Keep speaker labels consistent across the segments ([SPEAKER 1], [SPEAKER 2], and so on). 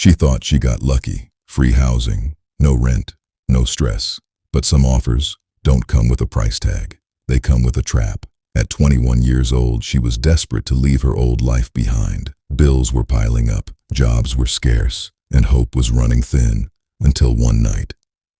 [SPEAKER 1] She thought she got lucky. Free housing, no rent, no stress. But some offers don't come with a price tag. They come with a trap. At 21 years old, she was desperate to leave her old life behind. Bills were piling up, jobs were scarce, and hope was running thin, until one night,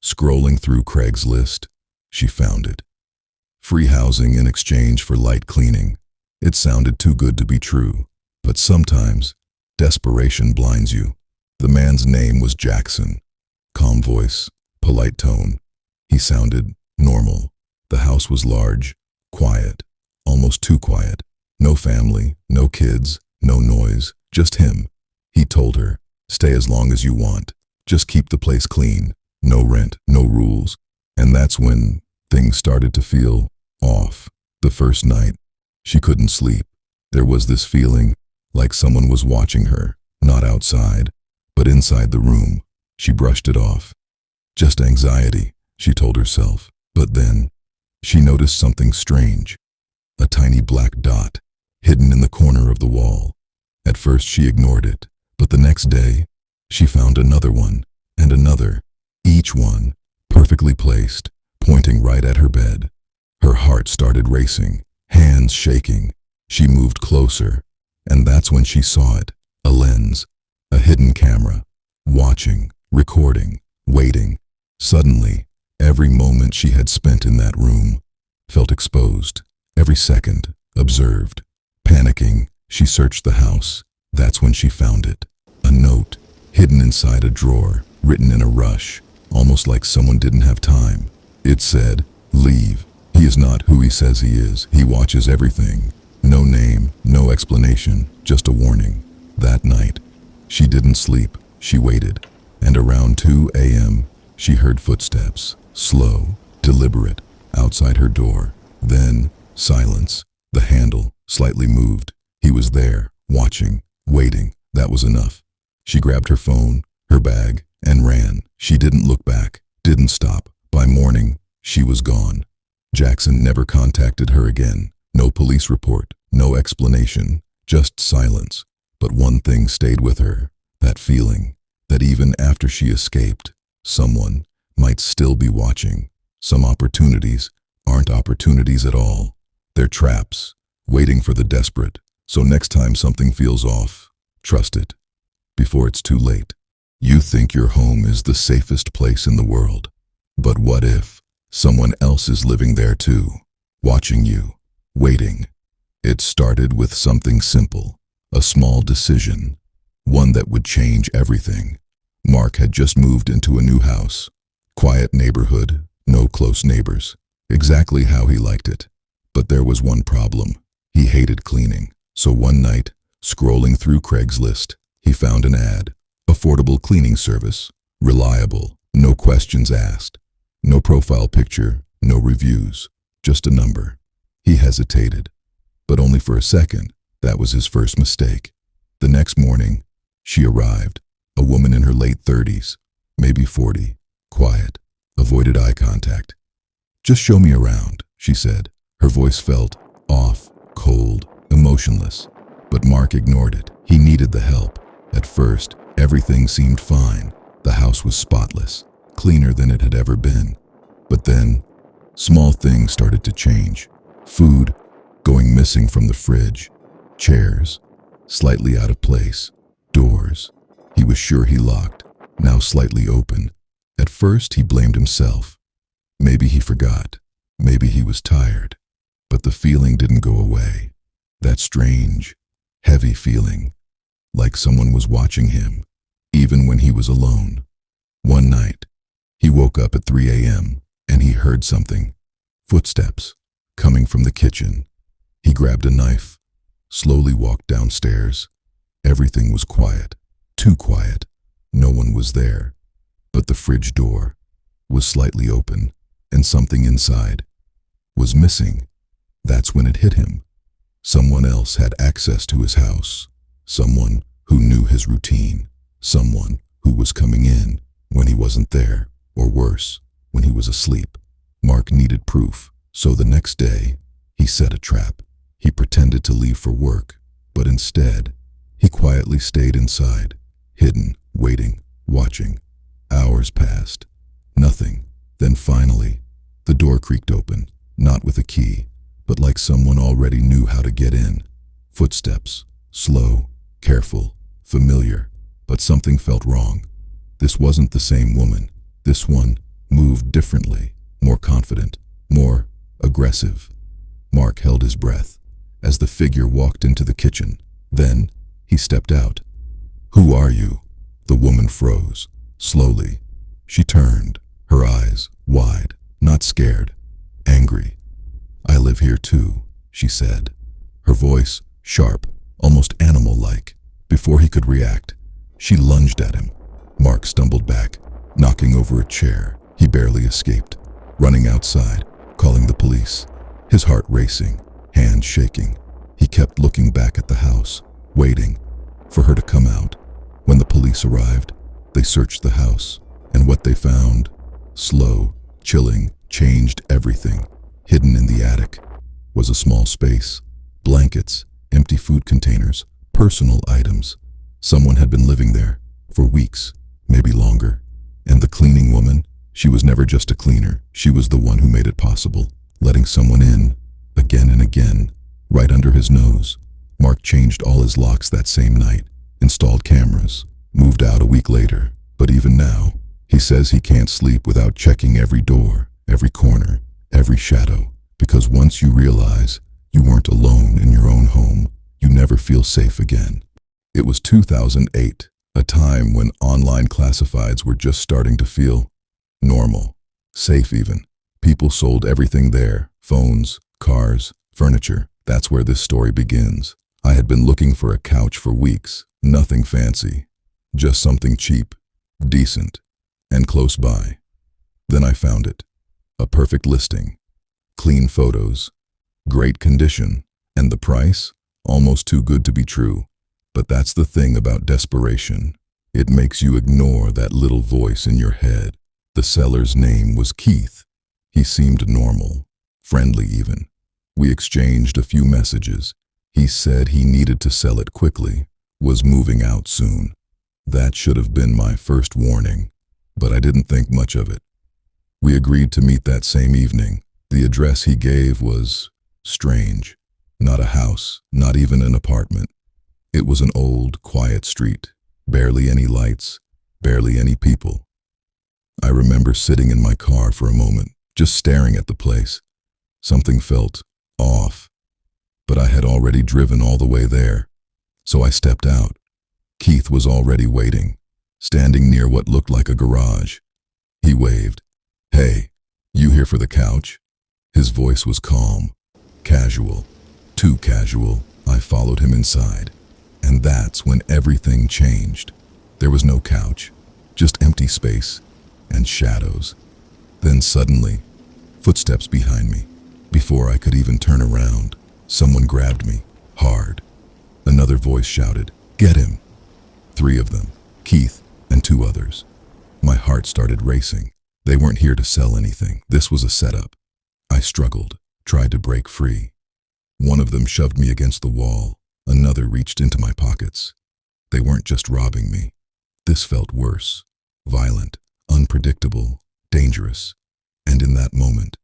[SPEAKER 1] scrolling through Craigslist, she found it. Free housing in exchange for light cleaning. It sounded too good to be true, but sometimes desperation blinds you. The man's name was Jackson. Calm voice, polite tone. He sounded normal. The house was large, quiet, almost too quiet. No family, no kids, no noise, just him. He told her, stay as long as you want. Just keep the place clean. No rent, no rules. And that's when things started to feel off. The first night, she couldn't sleep. There was this feeling like someone was watching her, not outside, but inside the room. She brushed it off. Just anxiety, she told herself. But then, she noticed something strange. A tiny black dot, hidden in the corner of the wall. At first she ignored it, but the next day, she found another one, and another, each one perfectly placed, pointing right at her bed. Her heart started racing, hands shaking. She moved closer, and that's when she saw it. A lens, a hidden camera, watching, recording, waiting. Suddenly, every moment she had spent in that room felt exposed. Every second, observed. Panicking, she searched the house. That's when she found it. A note, hidden inside a drawer, written in a rush, almost like someone didn't have time. It said, leave. He is not who he says he is. He watches everything. No name, no explanation, just a warning. That night, she didn't sleep. She waited. And around 2 a.m., she heard footsteps, slow, deliberate, outside her door. Then, silence. The handle slightly moved. He was there, watching, waiting. That was enough. She grabbed her phone, her bag, and ran. She didn't look back, didn't stop. By morning, she was gone. Jackson never contacted her again. No police report, no explanation, just silence. But one thing stayed with her, that feeling that even after she escaped, someone might still be watching. Some opportunities aren't opportunities at all. They're traps, waiting for the desperate. So next time something feels off, trust it, before it's too late. You think your home is the safest place in the world. But what if someone else is living there too, watching you, waiting? It started with something simple, a small decision, one that would change everything. Mark had just moved into a new house. Quiet neighborhood, no close neighbors. Exactly how he liked it. But there was one problem. He hated cleaning. So one night, scrolling through Craigslist, he found an ad. Affordable cleaning service. Reliable. No questions asked. No profile picture. No reviews. Just a number. He hesitated. But only for a second. That was his first mistake. The next morning, she arrived. A woman in her late 30s, maybe 40. Quiet. Avoided eye contact. Just show me around, she said. Her voice felt off, cold, emotionless. But Mark ignored it. He needed the help. At first, everything seemed fine. The house was spotless, cleaner than it had ever been. But then, small things started to change. Food going missing from the fridge. Chairs slightly out of place. Doors he was sure he locked, now slightly open. At first, he blamed himself. Maybe he forgot. Maybe he was tired. But the feeling didn't go away. That strange, heavy feeling, like someone was watching him, even when he was alone. One night, he woke up at 3 a.m. and he heard something. Footsteps, coming from the kitchen. He grabbed a knife, slowly walked downstairs. Everything was quiet, too quiet. No one was there. But the fridge door was slightly open, and something inside was missing. That's when it hit him. Someone else had access to his house. Someone who knew his routine. Someone who was coming in when he wasn't there, or worse, when he was asleep. Mark needed proof, so the next day, he set a trap. He pretended to leave for work, but instead, he quietly stayed inside, hidden, waiting. watching. Hours passed. Nothing. Then finally, the door creaked open, not with a key, but like someone already knew how to get in. Footsteps, slow, careful, familiar, but something felt wrong. This wasn't the same woman. This one moved differently, more confident, more aggressive. Mark held his breath as the figure walked into the kitchen. Then he stepped out. "Who are you?" The woman froze. Slowly, she turned, her eyes wide, not scared, angry. "I live here too," she said, her voice sharp, almost animal-like. Before he could react, she lunged at him. Mark stumbled back, knocking over a chair. He barely escaped, running outside, calling the police. His heart racing, hands shaking. He kept looking back at the house, waiting for her to come out. When the police arrived, they searched the house, and what they found, slow, chilling, changed everything. Hidden in the attic was a small space, blankets, empty food containers, personal items. Someone had been living there for weeks, maybe longer. And the cleaning woman, she was never just a cleaner. She was the one who made it possible, letting someone in, again and again, right under his nose. Mark changed all his locks that same night, installed cameras, moved out a week later. But even now, he says he can't sleep without checking every door, every corner, every shadow, because once you realize you weren't alone in your own home, you never feel safe again. It was 2008, a time when online classifieds were just starting to feel normal, safe even. People sold everything there, phones, cars, furniture. That's where this story begins. I had been looking for a couch for weeks, nothing fancy, just something cheap, decent, and close by. Then I found it. A perfect listing, clean photos, great condition, and the price, almost too good to be true. But that's the thing about desperation. It makes you ignore that little voice in your head. The seller's name was Keith. He seemed normal, friendly even. We exchanged a few messages. He said he needed to sell it quickly, was moving out soon. That should have been my first warning, but I didn't think much of it. We agreed to meet that same evening. The address he gave was strange. Not a house, not even an apartment. It was an old, quiet street, barely any lights, barely any people. I remember sitting in my car for a moment, just staring at the place. Something felt off, but I had already driven all the way there. So I stepped out. Keith was already waiting, standing near what looked like a garage. He waved. "Hey, you here for the couch?" His voice was calm, casual, too casual. I followed him inside. And that's when everything changed. There was no couch, just empty space and shadows. Then suddenly, footsteps behind me. Before I could even turn around, someone grabbed me, hard. Another voice shouted, "Get him!" 3 of them, Keith and 2 others. My heart started racing. They weren't here to sell anything. This was a setup. I struggled, tried to break free. One of them shoved me against the wall. Another reached into my pockets. They weren't just robbing me. This felt worse, violent, unpredictable, dangerous. And in that moment,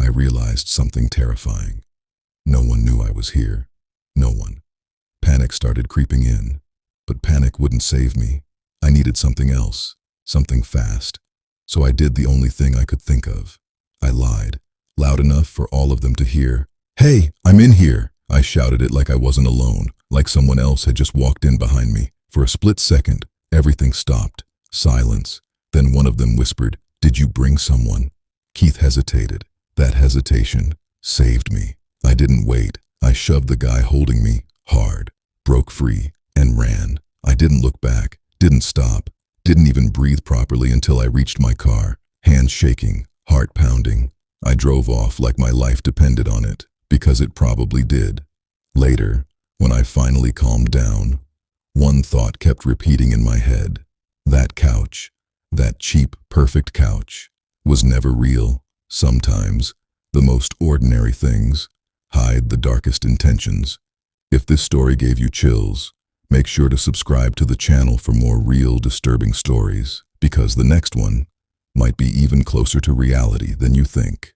[SPEAKER 1] I realized something terrifying. No one knew I was here. No one. Panic started creeping in. But panic wouldn't save me. I needed something else, something fast. So I did the only thing I could think of. I lied, loud enough for all of them to hear. "Hey, I'm in here!" I shouted it like I wasn't alone, like someone else had just walked in behind me. For a split second, everything stopped. Silence. Then one of them whispered, "Did you bring someone?" Keith hesitated. That hesitation saved me. I didn't wait. I shoved the guy holding me hard, broke free, and ran. I didn't look back, didn't stop, didn't even breathe properly until I reached my car, hands shaking, heart pounding. I drove off like my life depended on it, because it probably did. Later, when I finally calmed down, one thought kept repeating in my head. That couch, that cheap, perfect couch, was never real. Sometimes, the most ordinary things hide the darkest intentions. If this story gave you chills, make sure to subscribe to the channel for more real, disturbing stories. because the next one might be even closer to reality than you think.